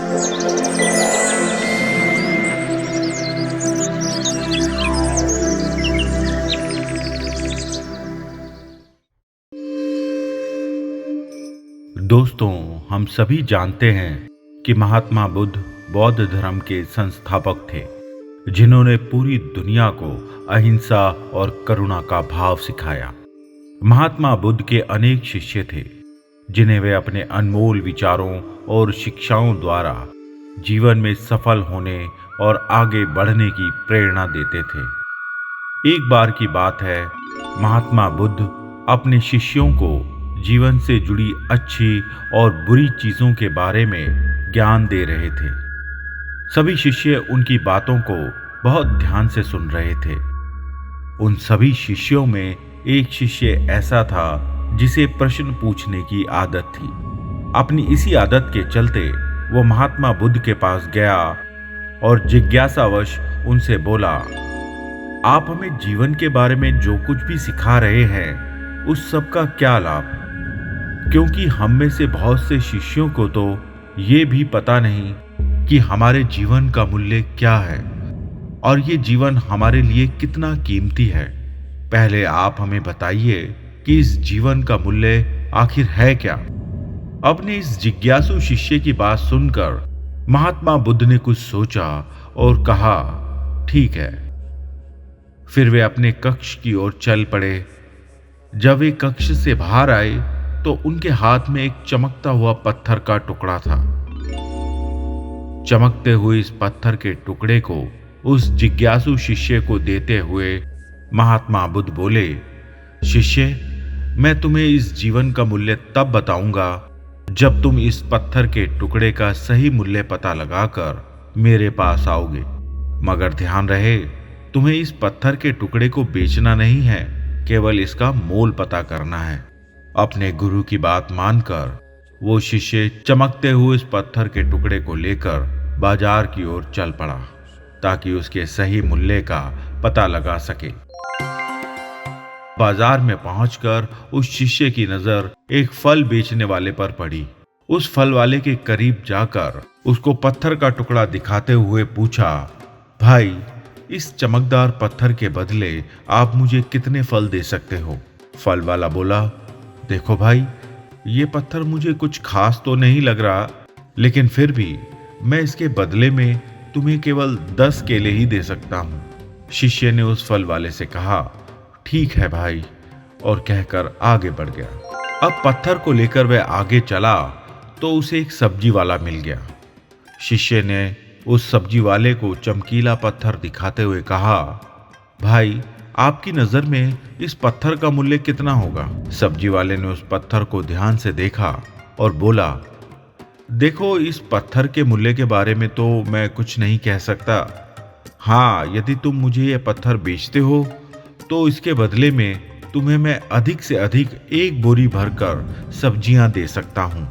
दोस्तों, हम सभी जानते हैं कि महात्मा बुद्ध बौद्ध धर्म के संस्थापक थे, जिन्होंने पूरी दुनिया को अहिंसा और करुणा का भाव सिखाया। महात्मा बुद्ध के अनेक शिष्य थे, जिन्हें वे अपने अनमोल विचारों और शिक्षाओं द्वारा जीवन में सफल होने और आगे बढ़ने की प्रेरणा देते थे। एक बार की बात है, महात्मा बुद्ध अपने शिष्यों को जीवन से जुड़ी अच्छी और बुरी चीजों के बारे में ज्ञान दे रहे थे। सभी शिष्य उनकी बातों को बहुत ध्यान से सुन रहे थे। उन सभी शिष्यों में एक शिष्य ऐसा था जिसे प्रश्न पूछने की आदत थी। अपनी इसी आदत के चलते वो महात्मा बुद्ध के पास गया और जिज्ञासावश उनसे बोला, आप हमें जीवन के बारे में जो कुछ भी सिखा रहे हैं, उस सब का क्या लाभ? क्योंकि हम में से बहुत से शिष्यों को तो ये भी पता नहीं कि हमारे जीवन का मूल्य क्या है और ये जीवन हमारे लिए कितना कीमती है। पहले आप हमें बताइए कि इस जीवन का मूल्य आखिर है क्या? अपने इस जिज्ञासु शिष्य की बात सुनकर महात्मा बुद्ध ने कुछ सोचा और कहा, ठीक है। फिर वे अपने कक्ष की ओर चल पड़े। जब वे कक्ष से बाहर आए तो उनके हाथ में एक चमकता हुआ पत्थर का टुकड़ा था। चमकते हुए इस पत्थर के टुकड़े को उस जिज्ञासु शिष्य को देते हुए महात्मा बुद्ध बोले, शिष्य, मैं तुम्हें इस जीवन का मूल्य तब बताऊंगा जब तुम इस पत्थर के टुकड़े का सही मूल्य पता लगाकर मेरे पास आओगे। मगर ध्यान रहे, तुम्हें इस पत्थर के टुकड़े को बेचना नहीं है, केवल इसका मोल पता करना है। अपने गुरु की बात मानकर वो शिष्य चमकते हुए इस पत्थर के टुकड़े को लेकर बाजार की ओर चल पड़ा ताकि उसके सही मूल्य का पता लगा सके। बाजार में पहुंचकर उस शिष्य की नजर एक फल बेचने वाले पर पड़ी। उस फल वाले के करीब जाकर उसको पत्थर का टुकड़ा दिखाते हुए पूछा, भाई, इस चमकदार पत्थर के बदले आप मुझे कितने फल दे सकते हो? फल वाला बोला, देखो भाई, ये पत्थर मुझे कुछ खास तो नहीं लग रहा, लेकिन फिर भी मैं इसके बदले में तुम्हें केवल 10 केले ही दे सकता हूँ। शिष्य ने उस फल वाले से कहा, ठीक है भाई, और कहकर आगे बढ़ गया। अब पत्थर को लेकर वह आगे चला तो उसे एक सब्जी वाला मिल गया। शिष्य ने उस सब्जी वाले को चमकीला पत्थर दिखाते हुए कहा, भाई, आपकी नजर में इस पत्थर का मूल्य कितना होगा? सब्जी वाले ने उस पत्थर को ध्यान से देखा और बोला, देखो, इस पत्थर के मूल्य के बारे में तो मैं कुछ नहीं कह सकता। हाँ, यदि तुम मुझे यह पत्थर बेचते हो तो इसके बदले में तुम्हें मैं अधिक से अधिक 1 बोरी भरकर सब्जियां दे सकता हूँ।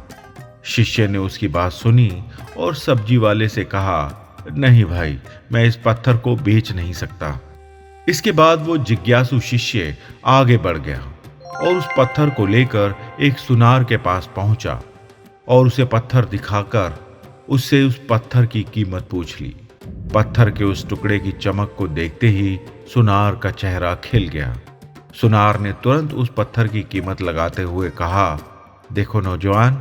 शिष्य ने उसकी बात सुनी और सब्जी वाले से कहा, नहीं भाई, मैं इस पत्थर को बेच नहीं सकता। इसके बाद वो जिज्ञासु शिष्य आगे बढ़ गया और उस पत्थर को लेकर एक सुनार के पास पहुंचा और उसे पत्थर दिखाकर उससे उस पत्थर की कीमत पूछ ली। पत्थर के उस टुकड़े की चमक को देखते ही सुनार का चेहरा खिल गया। सुनार ने तुरंत उस पत्थर की कीमत लगाते हुए कहा, देखो नौजवान,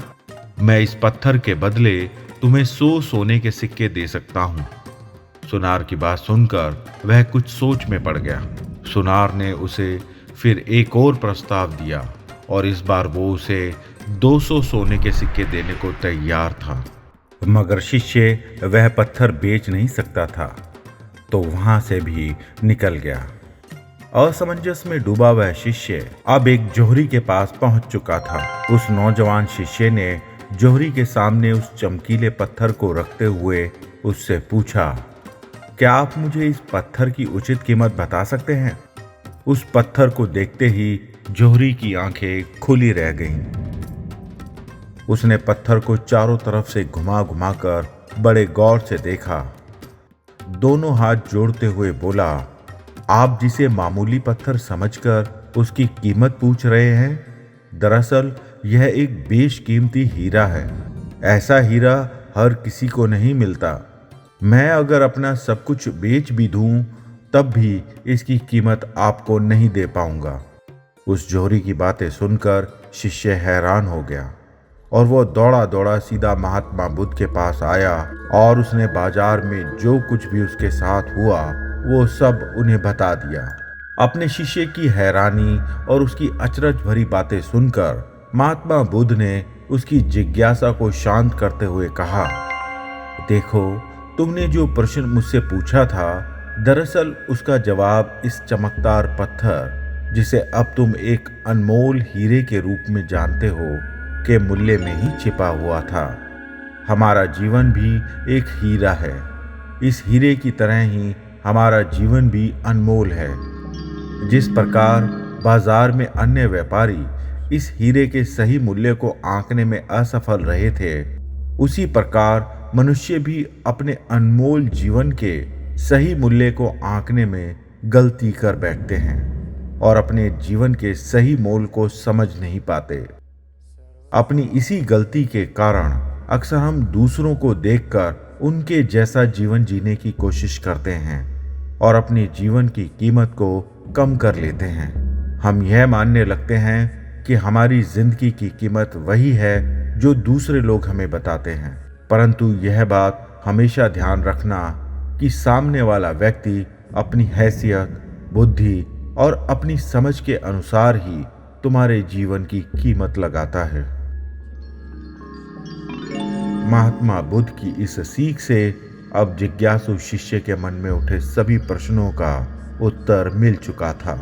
मैं इस पत्थर के बदले तुम्हें 100 सोने के सिक्के दे सकता हूं। सुनार की बात सुनकर वह कुछ सोच में पड़ गया। सुनार ने उसे फिर एक और प्रस्ताव दिया और इस बार वो उसे 200 सोने के सिक्के देने को तैयार था। मगर शिष्य वह पत्थर बेच नहीं सकता था, तो वहां से भी निकल गया। असमंजस में डूबा वह शिष्य अब एक जोहरी के पास पहुंच चुका था। उस नौजवान शिष्य ने जोहरी के सामने उस चमकीले पत्थर को रखते हुए उससे पूछा, क्या आप मुझे इस पत्थर की उचित कीमत बता सकते हैं? उस पत्थर को देखते ही जोहरी की आंखें खुली रह गईं। उसने पत्थर को चारों तरफ से घुमा घुमा कर बड़े गौर से देखा। दोनों हाथ जोड़ते हुए बोला, आप जिसे मामूली पत्थर समझकर उसकी कीमत पूछ रहे हैं, दरअसल यह एक बेशकीमती हीरा है। ऐसा हीरा हर किसी को नहीं मिलता। मैं अगर अपना सब कुछ बेच भी दूं तब भी इसकी कीमत आपको नहीं दे पाऊंगा। उस जोहरी की बातें सुनकर शिष्य हैरान हो गया और वो दौड़ा दौड़ा सीधा महात्मा बुद्ध के पास आया और उसने बाजार में जो कुछ भी उसके साथ हुआ वो सब उन्हें बता दिया। अपने शिष्य की हैरानी और उसकी अचरज भरी बातें सुनकर महात्मा बुद्ध ने उसकी जिज्ञासा को शांत करते हुए कहा, देखो, तुमने जो प्रश्न मुझसे पूछा था, दरअसल उसका जवाब इस चमकदार पत्थर, जिसे अब तुम एक अनमोल हीरे के रूप में जानते हो, के मूल्य में ही छिपा हुआ था। हमारा जीवन भी एक हीरा है। इस हीरे की तरह ही हमारा जीवन भी अनमोल है। जिस प्रकार बाजार में अन्य व्यापारी इस हीरे के सही मूल्य को आंकने में असफल रहे थे, उसी प्रकार मनुष्य भी अपने अनमोल जीवन के सही मूल्य को आंकने में गलती कर बैठते हैं और अपने जीवन के सही मोल को समझ नहीं पाते। अपनी इसी गलती के कारण अक्सर हम दूसरों को देखकर उनके जैसा जीवन जीने की कोशिश करते हैं और अपने जीवन की कीमत को कम कर लेते हैं। हम यह मानने लगते हैं कि हमारी जिंदगी की कीमत वही है जो दूसरे लोग हमें बताते हैं, परंतु यह बात हमेशा ध्यान रखना कि सामने वाला व्यक्ति अपनी हैसियत, बुद्धि और अपनी समझ के अनुसार ही तुम्हारे जीवन की कीमत लगाता है। महात्मा बुद्ध की इस सीख से अब जिज्ञासु शिष्य के मन में उठे सभी प्रश्नों का उत्तर मिल चुका था।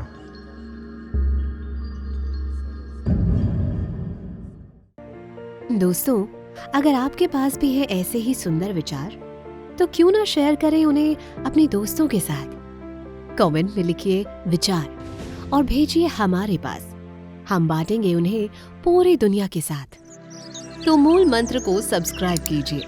दोस्तों, अगर आपके पास भी है ऐसे ही सुंदर विचार, तो क्यों ना शेयर करें उन्हें अपने दोस्तों के साथ। कमेंट में लिखिए विचार और भेजिए हमारे पास। हम बांटेंगे उन्हें पूरी दुनिया के साथ। तो मूल मंत्र को सब्सक्राइब कीजिए